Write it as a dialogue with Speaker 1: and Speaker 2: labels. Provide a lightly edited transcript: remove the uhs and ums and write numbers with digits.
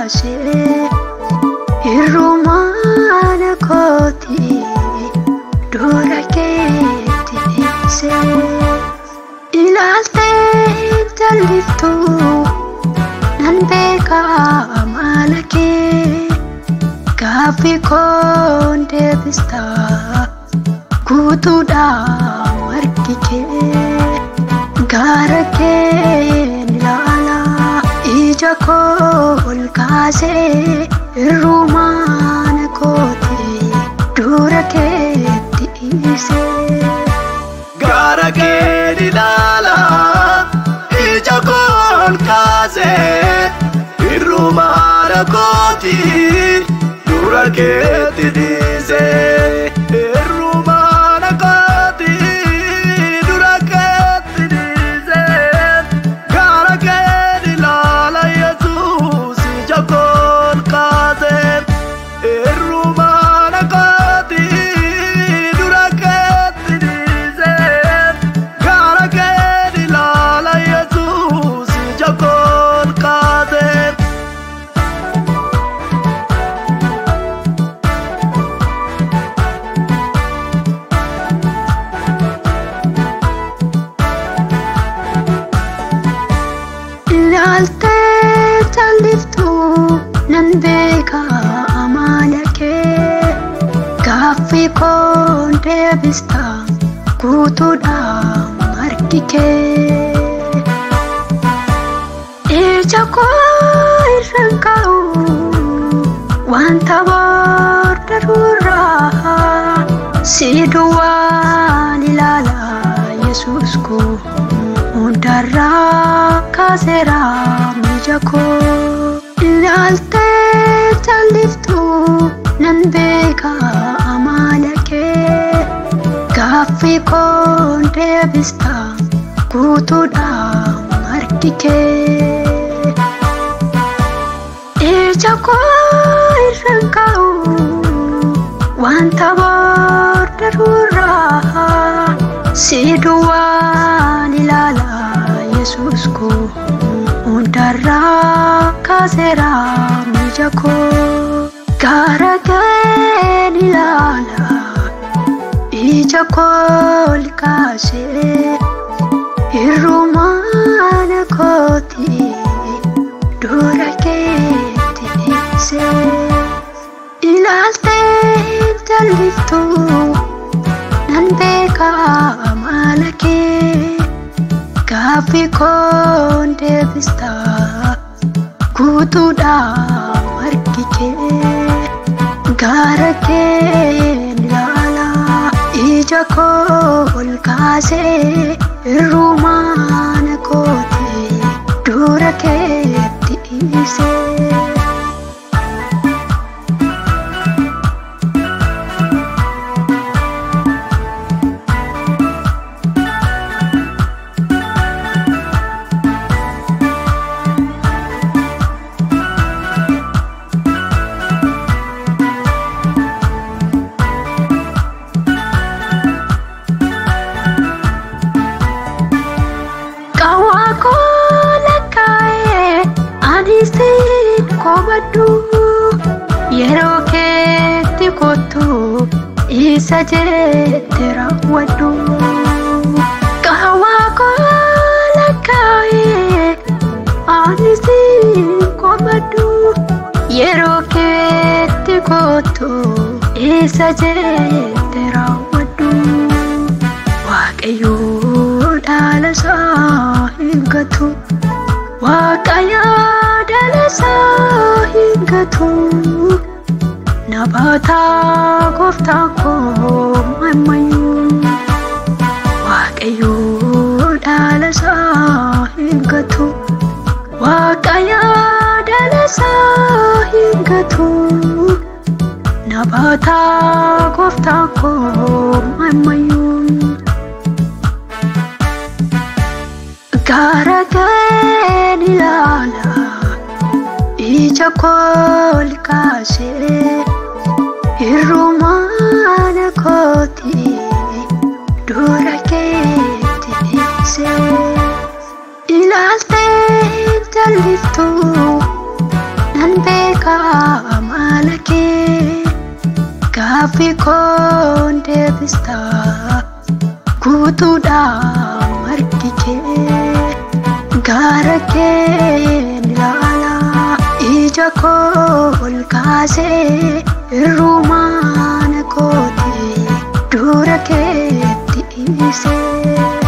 Speaker 1: kaasee hirrumaana kooti dura keetti dhiisee ilaaltee jal'iftu nan beekaa amala kee gaaffii koon deebistaa guutuudhaan margi kee gaara kee ilaala ija koo ol kaasee hirrumaana kooti dura keetti dhiisee
Speaker 2: gaara kee ilaala ija koo ol kaasee hirrumaana kooti dura keetti dhiisee hirrumaana kooti dura keetti dhiisee gaara kee ilaala Yesuus ija koo ol kaasee hirrumaana kooti dura keetti dhiisee gaara kee ilaala Yesuus ija koo ol kaasee ilaaltee jal'iftu nan beekaa amala kee gaaffii koon deebistaa guutuudhaan margi kee ija koo irraan kaa'u wanta booda duraa si duwwaan ilaala Yesuus koo hundarraa kaaseera ija koo ilaaltee jal'iftu nan beekaa amala kee gaaffii koon deebistaa guutuudhaan margi kee ija koo irraan kaa'u wanta booda duraa si duwwaan ilaala Yesuus koo hundarraa kaaseera ija koo gaara kee ilaala ija koo ol kaasee hirrumaana kooti dura keetti dhiisee ilaaltee jal'iftu nan beekaa amala kee gaaffii koon deebistaa guutuudhaan margi kee gaara kee ilaala ija koo ol kaasee hirrumaana kooti dura keetti dhiisee yeroo keetti kottu isa jettee raawwadhu qaawwaa koo lakkaa'ee ani siin qobadhu yeroo keetti kottu isa jettee raawwadhu waaqayyoo dhaala isaa hin gatu waaqayyoo dhaala isaa hin gatu nabaata gooftaan koo mammayyuu waaqayyoo dhaala isaa hin gatu waaqayyoo dhaala isaa hin gatu nabaata gooftaan koo mammayyuu gaara kee ilaala ija koo ol kaasee hirrumaana kooti dura keetti dhiisee ilaaltee jal'iftu nan beka amalake gaaffii koon deebista guutuudha margi kee gaara kee ilaala ija koo ol kaasee irrumaan kooti dura keetti ibsee.